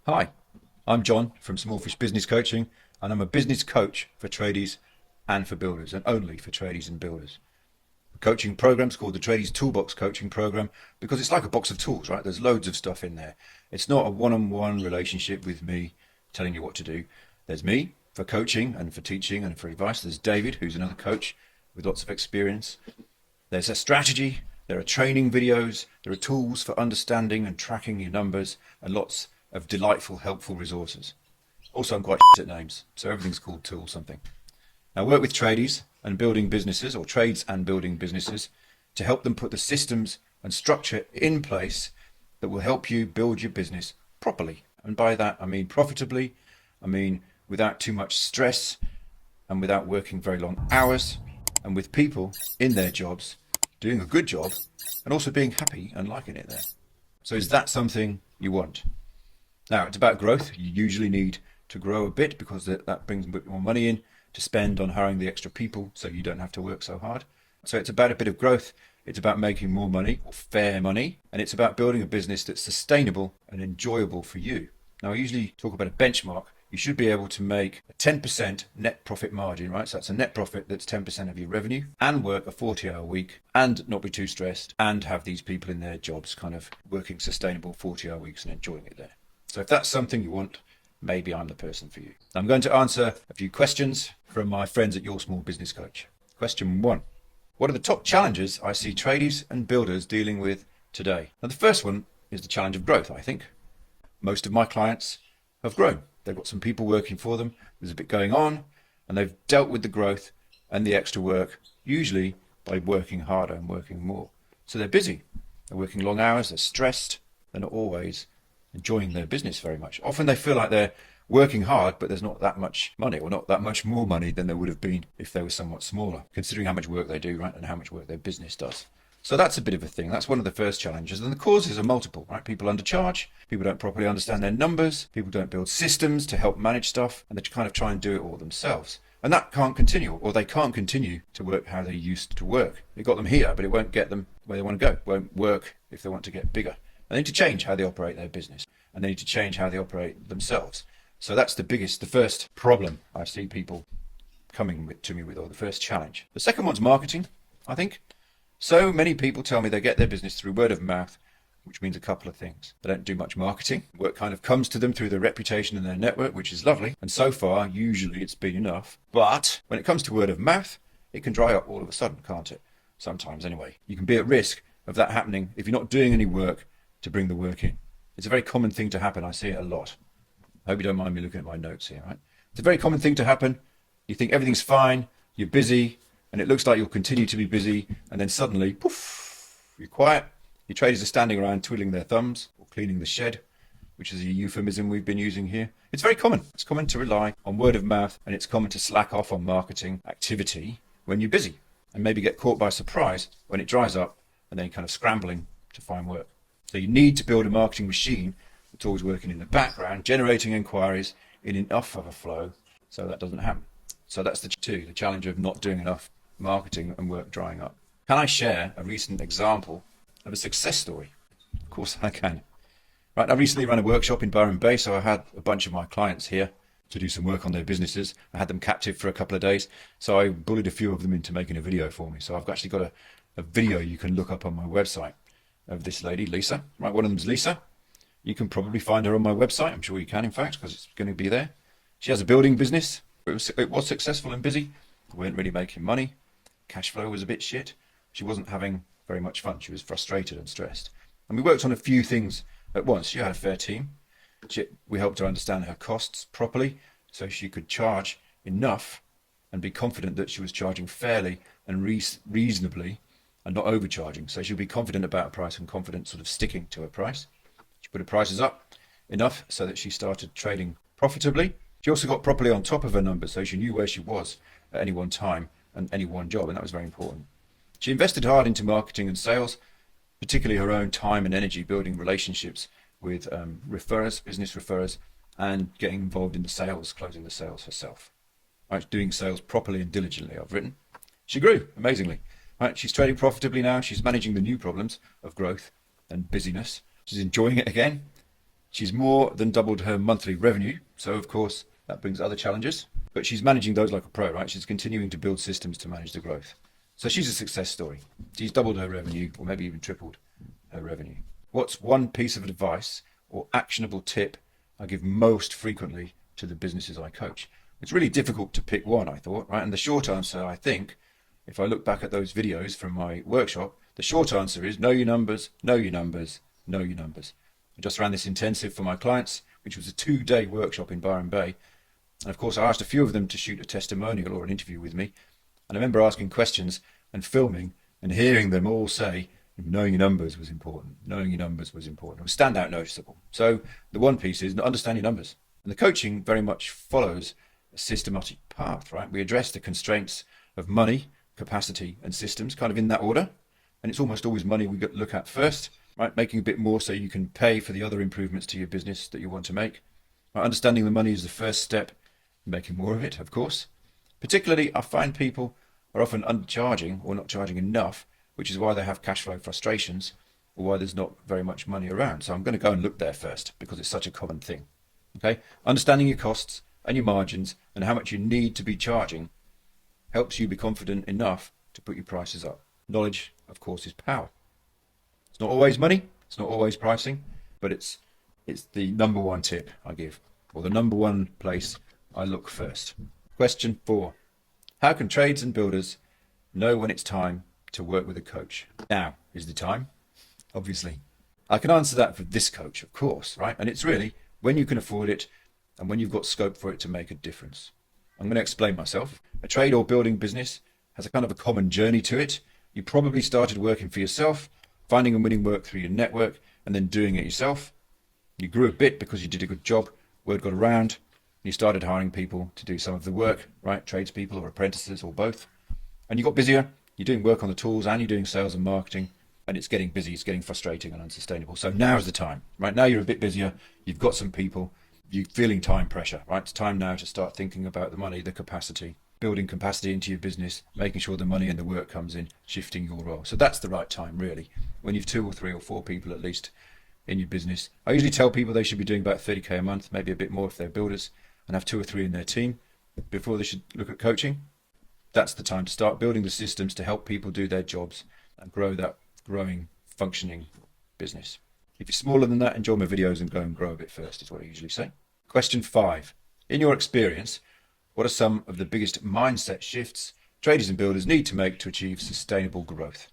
Hi, I'm John from Small Fish Business Coaching, and I'm a business coach for tradies and for builders, and only for tradies and builders. The coaching program's called the Tradies Toolbox Coaching Program because it's like a box of tools, right? There's loads of stuff in there. It's not a one-on-one relationship with me telling you what to do. There's me for coaching and for teaching and for advice. There's David, who's another coach with lots of experience. There's a strategy. There are training videos. There are tools for understanding and tracking your numbers, and lots of delightful, helpful resources. Also, I'm quite at names, so everything's called tool something. Now, I work with tradies and building businesses, or trades and building businesses, to help them put the systems and structure in place that will help you build your business properly. And by that, I mean profitably, I mean without too much stress and without working very long hours, and with people in their jobs doing a good job and also being happy and liking it there. So is that something you want? Now, it's about growth. You usually need to grow a bit because that brings a bit more money in to spend on hiring the extra people so you don't have to work so hard. So it's about a bit of growth. It's about making more money, or fair money, and it's about building a business that's sustainable and enjoyable for you. Now, I usually talk about a benchmark. You should be able to make a 10% net profit margin, right? So that's a net profit that's 10% of your revenue, and work a 40-hour week and not be too stressed and have these people in their jobs kind of working sustainable 40-hour weeks and enjoying it there. So if that's something you want, maybe I'm the person for you. I'm going to answer a few questions from my friends at Your Small Business Coach. Question 1. What are the top challenges I see tradies and builders dealing with today? Now, the first one is the challenge of growth, I think. Most of my clients have grown. They've got some people working for them. There's a bit going on, and they've dealt with the growth and the extra work, usually by working harder and working more. So they're busy. They're working long hours. They're stressed. They're not always enjoying their business very much. Often they feel like they're working hard, but there's not that much money, or not that much more money than there would have been if they were somewhat smaller, considering how much work they do, right, and how much work their business does. So that's a bit of a thing. That's one of the first challenges. And the causes are multiple, right? People undercharge, people don't properly understand their numbers, people don't build systems to help manage stuff, and they kind of try and do it all themselves. And that can't continue, or they can't continue to work how they used to work. It got them here, but it won't get them where they want to go. It won't work if they want to get bigger. They need to change how they operate their business, and they need to change how they operate themselves. So that's the first problem I see people coming to me with, or the first challenge. The second one's marketing, I think. So many people tell me they get their business through word of mouth, which means a couple of things. They don't do much marketing. Work kind of comes to them through their reputation and their network, which is lovely. And so far, usually it's been enough. But when it comes to word of mouth, it can dry up all of a sudden, can't it? Sometimes anyway. You can be at risk of that happening if you're not doing any work to bring the work in. It's a very common thing to happen. I see it a lot. I hope you don't mind me looking at my notes here, right? It's a very common thing to happen. You think everything's fine, you're busy, and it looks like you'll continue to be busy, and then suddenly, poof, you're quiet. Your traders are standing around twiddling their thumbs or cleaning the shed, which is a euphemism we've been using here. It's very common. It's common to rely on word of mouth, and it's common to slack off on marketing activity when you're busy, and maybe get caught by surprise when it dries up, and then you're kind of scrambling to find work. So you need to build a marketing machine that's always working in the background, generating inquiries in enough of a flow so that doesn't happen. So that's the challenge of not doing enough marketing and work drying up. Can I share a recent example of a success story? Of course I can. Right, I recently ran a workshop in Byron Bay, so I had a bunch of my clients here to do some work on their businesses. I had them captive for a couple of days, so I bullied a few of them into making a video for me. So I've actually got a video you can look up on my website of this lady, Lisa. Right, one of them's Lisa. You can probably find her on my website. I'm sure you can, in fact, because it's going to be there. She has a building business. It was successful and busy. We weren't really making money. Cash flow was a bit shit. She wasn't having very much fun. She was frustrated and stressed. And we worked on a few things at once. She had a fair team. We helped her understand her costs properly so she could charge enough and be confident that she was charging fairly and reasonably and not overcharging. So she'll be confident about a price and confident sort of sticking to her price. She put her prices up enough so that she started trading profitably. She also got properly on top of her numbers, so she knew where she was at any one time and any one job, and that was very important. She invested hard into marketing and sales, particularly her own time and energy building relationships with business referrers, and getting involved in the sales, closing the sales herself. Right, doing sales properly and diligently, I've written. She grew amazingly. Right, she's trading profitably now. She's managing the new problems of growth and busyness. She's enjoying it again. She's more than doubled her monthly revenue, so of course that brings other challenges, but she's managing those like a pro, right? She's continuing to build systems to manage the growth. So she's a success story. She's doubled her revenue, or maybe even tripled her revenue. What's one piece of advice or actionable tip I give most frequently to the businesses I coach? It's really difficult to pick one, I thought, right? And the short answer, I think, if I look back at those videos from my workshop, the short answer is know your numbers, know your numbers, know your numbers. I just ran this intensive for my clients, which was a 2-day workshop in Byron Bay. And of course, I asked a few of them to shoot a testimonial or an interview with me. And I remember asking questions and filming and hearing them all say, knowing your numbers was important. Knowing your numbers was important. It was standout noticeable. So the one piece is understand your numbers. And the coaching very much follows a systematic path, right? We address the constraints of money, capacity, and systems, kind of in that order. And it's almost always money we look at first, right? Making a bit more so you can pay for the other improvements to your business that you want to make. Right? Understanding the money is the first step, making more of it, of course. Particularly, I find people are often undercharging or not charging enough, which is why they have cash flow frustrations or why there's not very much money around. So I'm going to go and look there first because it's such a common thing. Okay, understanding your costs and your margins and how much you need to be charging helps you be confident enough to put your prices up. Knowledge, of course, is power. It's not always money, it's not always pricing, but it's the number one tip I give, or the number one place I look first. Question 4. How can trades and builders know when it's time to work with a coach? Now is the time, obviously. I can answer that for this coach, of course, right? And it's really when you can afford it and when you've got scope for it to make a difference. I'm going to explain myself. A trade or building business has a kind of a common journey to it. You probably started working for yourself, finding and winning work through your network, and then doing it yourself. You grew a bit because you did a good job, word got around, and you started hiring people to do some of the work, right? Tradespeople or apprentices or both. And you got busier, you're doing work on the tools and you're doing sales and marketing, and it's getting busy, it's getting frustrating and unsustainable. So now's the time, right? Now you're a bit busier, you've got some people, you're feeling time pressure, right? It's time now to start thinking about the money, the capacity, building capacity into your business, making sure the money and the work comes in, shifting your role. So that's the right time, really, when you've 2 or 3 or 4 people at least in your business. I usually tell people they should be doing about 30k a month, maybe a bit more if they're builders, and have 2 or 3 in their team before they should look at coaching. That's the time to start building the systems to help people do their jobs and grow that growing, functioning business. If you're smaller than that, enjoy my videos and go and grow a bit first, is what I usually say. Question 5. In your experience, what are some of the biggest mindset shifts traders and builders need to make to achieve sustainable growth?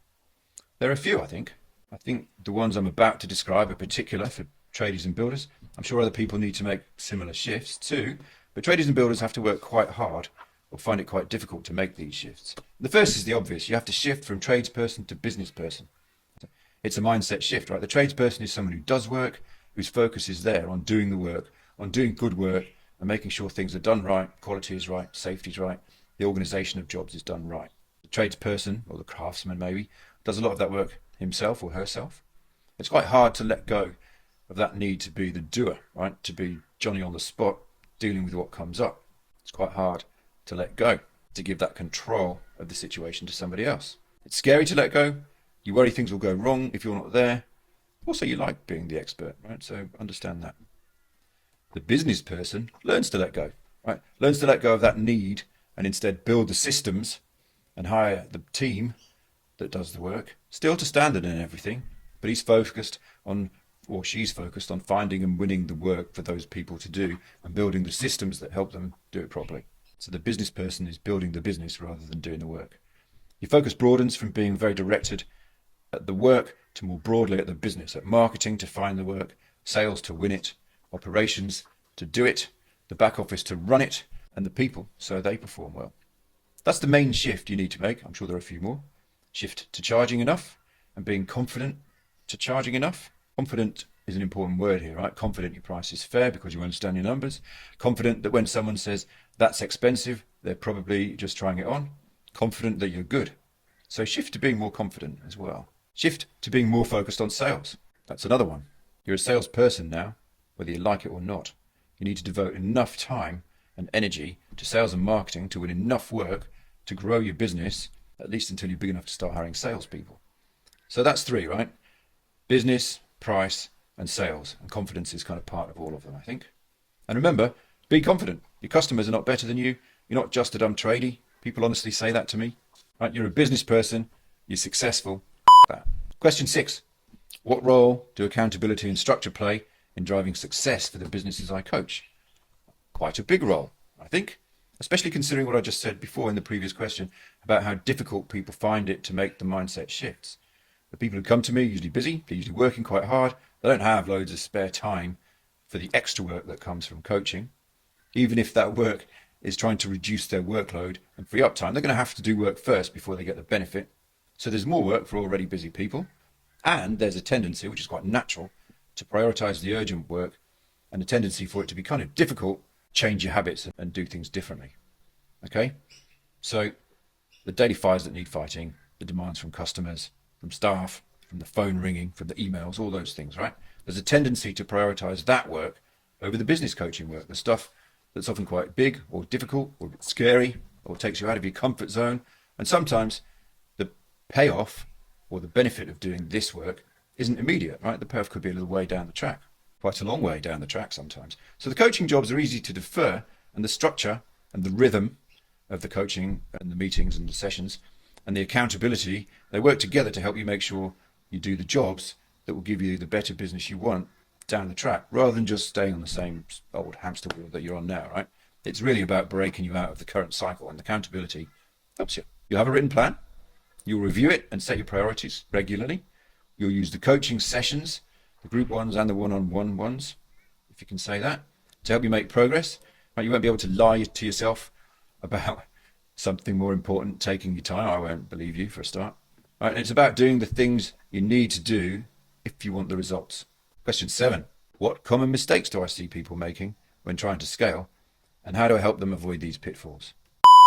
There are a few, I think. I think the ones I'm about to describe are particular for traders and builders. I'm sure other people need to make similar shifts too, but traders and builders have to work quite hard or find it quite difficult to make these shifts. The first is the obvious. You have to shift from tradesperson to business person. It's a mindset shift, right? The tradesperson is someone who does work, whose focus is there on doing the work, on doing good work and making sure things are done right, quality is right, safety is right, the organisation of jobs is done right. The tradesperson, or the craftsman maybe, does a lot of that work himself or herself. It's quite hard to let go of that need to be the doer, right? To be Johnny on the spot, dealing with what comes up. It's quite hard to let go, to give that control of the situation to somebody else. It's scary to let go. You worry things will go wrong if you're not there. Also, you like being the expert, right? So understand that. The business person learns to let go, right? Learns to let go of that need and instead build the systems and hire the team that does the work, still to standard and everything, but he's focused on, or she's focused on finding and winning the work for those people to do and building the systems that help them do it properly. So the business person is building the business rather than doing the work. Your focus broadens from being very directed at the work to more broadly at the business, at marketing to find the work, sales to win it, operations to do it, the back office to run it, and the people so they perform well. That's the main shift you need to make. I'm sure there are a few more. Shift to charging enough and being confident to charging enough. Confident is an important word here, right? Confident your price is fair because you understand your numbers. Confident that when someone says that's expensive, they're probably just trying it on. Confident that you're good. So shift to being more confident as well. Shift to being more focused on sales. That's another one. You're a salesperson now, whether you like it or not. You need to devote enough time and energy to sales and marketing to win enough work to grow your business, at least until you're big enough to start hiring salespeople. So that's 3, right? Business, price, and sales. And confidence is kind of part of all of them, I think. And remember, be confident. Your customers are not better than you. You're not just a dumb tradie. People honestly say that to me. Right? You're a business person. You're successful. That. Question 6. What role do accountability and structure play in driving success for the businesses I coach? Quite a big role, I think, especially considering what I just said before in the previous question about how difficult people find it to make the mindset shifts. The people who come to me are usually busy, they're usually working quite hard, they don't have loads of spare time for the extra work that comes from coaching. Even if that work is trying to reduce their workload and free up time, they're going to have to do work first before they get the benefit. So there's more work for already busy people. And there's a tendency, which is quite natural, to prioritize the urgent work and a tendency for it to be kind of difficult, change your habits and do things differently. Okay? So the daily fires that need fighting, the demands from customers, from staff, from the phone ringing, from the emails, all those things, right? There's a tendency to prioritize that work over the business coaching work, the stuff that's often quite big or difficult or a bit scary or takes you out of your comfort zone. And sometimes the payoff or the benefit of doing this work isn't immediate, right? The payoff could be a little way down the track, quite a long way down the track sometimes. So the coaching jobs are easy to defer, and the structure and the rhythm of the coaching and the meetings and the sessions and the accountability, they work together to help you make sure you do the jobs that will give you the better business you want down the track, rather than just staying on the same old hamster wheel that you're on now, right? It's really about breaking you out of the current cycle, and accountability helps you. You'll have a written plan. You'll review it and set your priorities regularly. You'll use the coaching sessions, the group ones and the one-on-one ones, if you can say that, to help you make progress. Right? You won't be able to lie to yourself about something more important taking your time. I won't believe you for a start. Right? And it's about doing the things you need to do if you want the results. Question 7. What common mistakes do I see people making when trying to scale, and how do I help them avoid these pitfalls?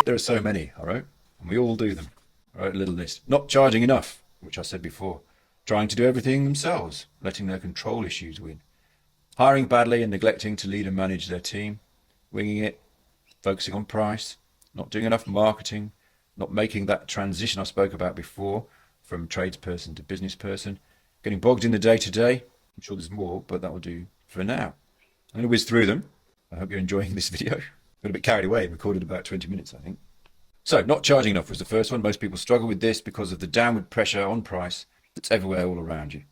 There are so many, all right? And we all do them. All right, a little list. Not charging enough, which I said before. Trying to do everything themselves, letting their control issues win. Hiring badly and neglecting to lead and manage their team. Winging it, focusing on price, not doing enough marketing, not making that transition I spoke about before from tradesperson to business person, getting bogged in the day-to-day. I'm sure there's more, but that will do for now. I'm going to whiz through them. I hope you're enjoying this video. Got a bit carried away, recorded about 20 minutes, I think. So, not charging enough was the first one. Most people struggle with this because of the downward pressure on price that's everywhere all around you.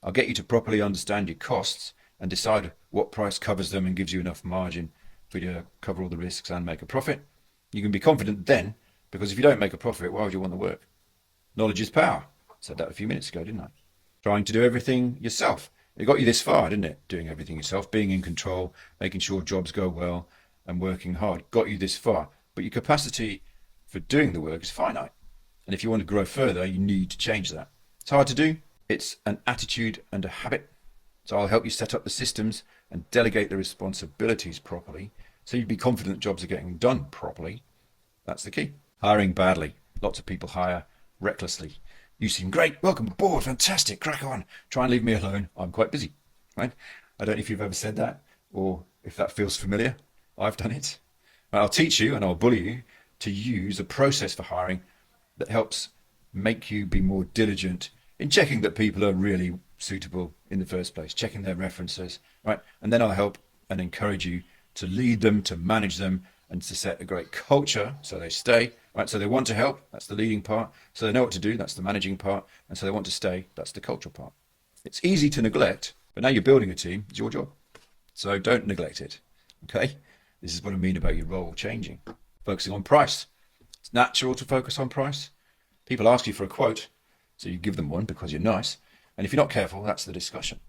I'll get you to properly understand your costs and decide what price covers them and gives you enough margin for you to cover all the risks and make a profit. You can be confident then, because if you don't make a profit, why would you want the work? Knowledge is power. I said that a few minutes ago, didn't I? Trying to do everything yourself. It got you this far, didn't it? Doing everything yourself, being in control, making sure jobs go well and working hard got you this far. But your capacity for doing the work is finite. And if you want to grow further, you need to change that. It's hard to do. It's an attitude and a habit. So I'll help you set up the systems and delegate the responsibilities properly so you'd be confident jobs are getting done properly. That's the key. Hiring badly. Lots of people hire recklessly. You seem great. Welcome aboard. Fantastic. Crack on. Try and leave me alone. I'm quite busy. Right? I don't know if you've ever said that or if that feels familiar. I've done it. I'll teach you and I'll bully you to use a process for hiring that helps make you be more diligent in checking that people are really suitable in the first place, checking their references, right? And then I'll help and encourage you to lead them, to manage them, and to set a great culture so they stay, right? So they want to help, that's the leading part. So they know what to do, that's the managing part. And so they want to stay, that's the cultural part. It's easy to neglect, but now you're building a team, it's your job. So don't neglect it, okay? This is what I mean about your role changing. Focusing on price. It's natural to focus on price. People ask you for a quote, so you give them one because you're nice. And if you're not careful, that's the discussion.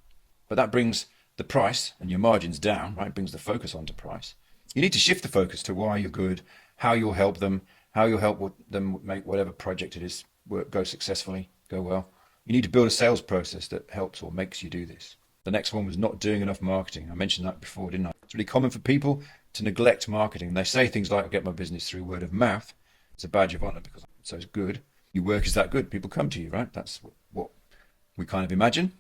But that brings the price and your margins down, right? Brings the focus onto price. You need to shift the focus to why you're good, how you'll help them, how you'll help them make whatever project it is work, go successfully, go well. You need to build a sales process that helps or makes you do this. The next one was not doing enough marketing. I mentioned that before, didn't I? It's really common for people to neglect marketing. They say things like, I get my business through word of mouth. It's a badge of honor because it's so good. Your work is that good. People come to you, right? That's what we kind of imagine.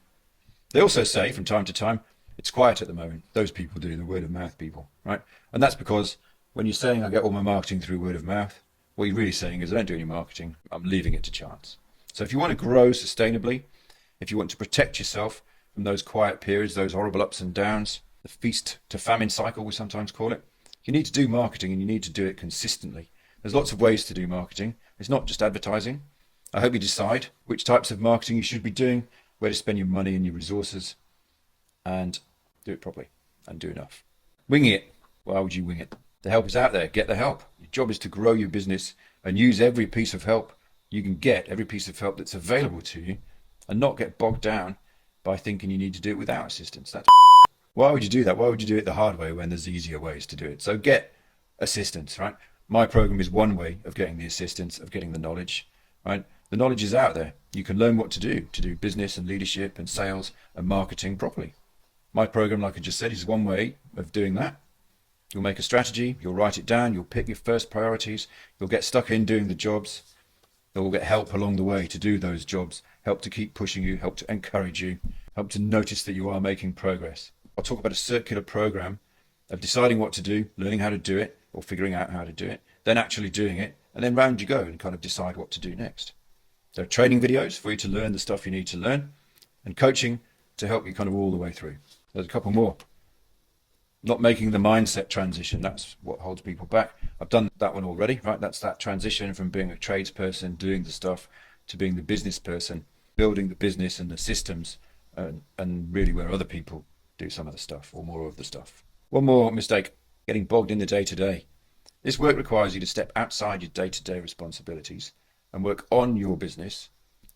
They also say from time to time, it's quiet at the moment. Those people do, the word of mouth people, right? And that's because when you're saying I get all my marketing through word of mouth, what you're really saying is I don't do any marketing. I'm leaving it to chance. So if you want to grow sustainably, if you want to protect yourself from those quiet periods, those horrible ups and downs, the feast to famine cycle, we sometimes call it. You need to do marketing and you need to do it consistently. There's lots of ways to do marketing. It's not just advertising. I hope you decide which types of marketing you should be doing, where to spend your money and your resources, and do it properly and do enough. Winging it. Why would you wing it? The help is out there. Get the help. Your job is to grow your business and use every piece of help you can get, every piece of help that's available to you, and not get bogged down by thinking you need to do it without assistance. That's why would you do that? Why would you do it the hard way when there's easier ways to do it? So get assistance, right? My program is one way of getting the assistance, of getting the knowledge, right? The knowledge is out there. You can learn what to do business and leadership and sales and marketing properly. My program, like I just said, is one way of doing that. You'll make a strategy, you'll write it down, you'll pick your first priorities, you'll get stuck in doing the jobs. You'll get help along the way to do those jobs, help to keep pushing you, help to encourage you, help to notice that you are making progress. I'll talk about a circular program of deciding what to do, learning how to do it, or figuring out how to do it, then actually doing it, and then round you go and kind of decide what to do next. There are training videos for you to learn the stuff you need to learn, and coaching to help you kind of all the way through. There's a couple more. Not making the mindset transition. That's what holds people back. I've done that one already, right? That's that transition from being a tradesperson, doing the stuff, to being the business person, building the business and the systems, and really where other people do some of the stuff or more of the stuff. One more mistake, getting bogged in the day-to-day. This work requires you to step outside your day-to-day responsibilities and work on your business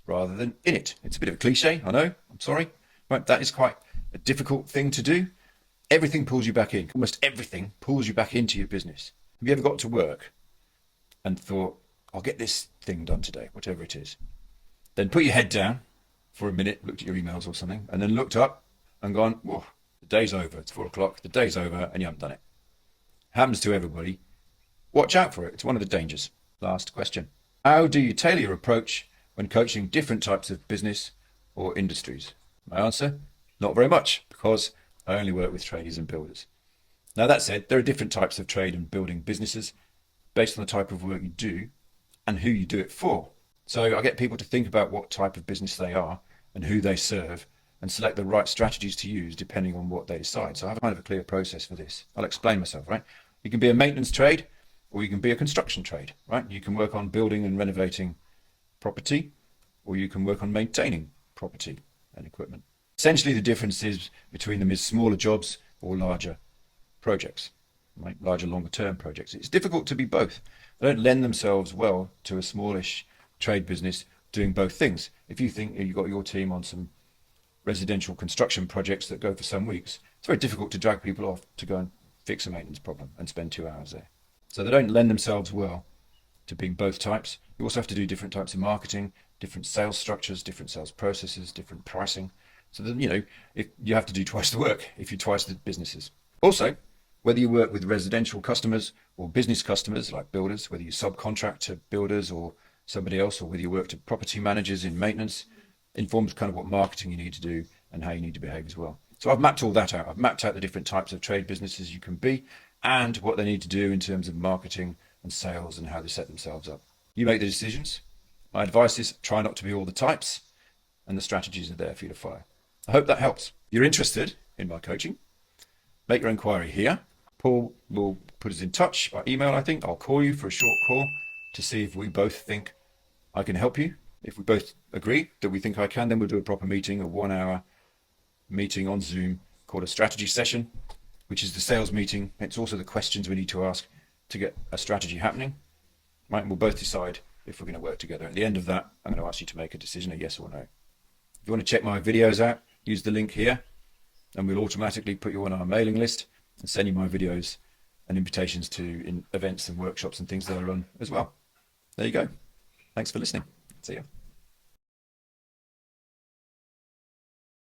rather than in it. It's a bit of a cliche, I know, I'm sorry, but that is quite a difficult thing to do. Everything pulls you back in. Almost everything pulls you back into your business. Have you ever got to work and thought, I'll get this thing done today, whatever it is? Then put your head down for a minute, looked at your emails or something, and then looked up and gone, whoa, the day's over. It's 4 o'clock. The day's over and you haven't done it. Happens to everybody. Watch out for it. It's one of the dangers. Last question. How do you tailor your approach when coaching different types of business or industries? My answer, not very much, because I only work with tradies and builders. Now that said, there are different types of trade and building businesses based on the type of work you do and who you do it for. So I get people to think about what type of business they are and who they serve and select the right strategies to use depending on what they decide. So I have kind of a clear process for this. I'll explain myself, right? You can be a maintenance trade or you can be a construction trade, right? You can work on building and renovating property, or you can work on maintaining property and equipment. Essentially, the difference is between them is smaller jobs or larger projects, right? Larger, longer-term projects. It's difficult to be both. They don't lend themselves well to a smallish trade business doing both things. If you think you've got your team on some residential construction projects that go for some weeks, it's very difficult to drag people off to go and fix a maintenance problem and spend 2 hours there. So they don't lend themselves well to being both types. You also have to do different types of marketing, different sales structures, different sales processes, different pricing. So then, if you have to do twice the work if you're twice the businesses. Also, whether you work with residential customers or business customers like builders, whether you subcontract to builders or somebody else, or whether you work to property managers in maintenance, informs kind of what marketing you need to do and how you need to behave as well. So I've mapped all that out. I've mapped out the different types of trade businesses you can be and what they need to do in terms of marketing and sales and how they set themselves up. You make the decisions. My advice is try not to be all the types, and the strategies are there for you to follow. I hope that helps. If you're interested in my coaching, make your inquiry here. Paul will put us in touch by email, I think. I'll call you for a short call to see if we both think I can help you. If we both agree that we think I can, then we'll do a proper meeting, a 1 hour meeting on Zoom called a strategy session, which is the sales meeting. It's also the questions we need to ask to get a strategy happening. Right, and we'll both decide if we're going to work together. At the end of that, I'm going to ask you to make a decision, a yes or no. If you want to check my videos out, use the link here, and we'll automatically put you on our mailing list and send you my videos and invitations to events and workshops and things that I run as well. There you go. Thanks for listening. See you.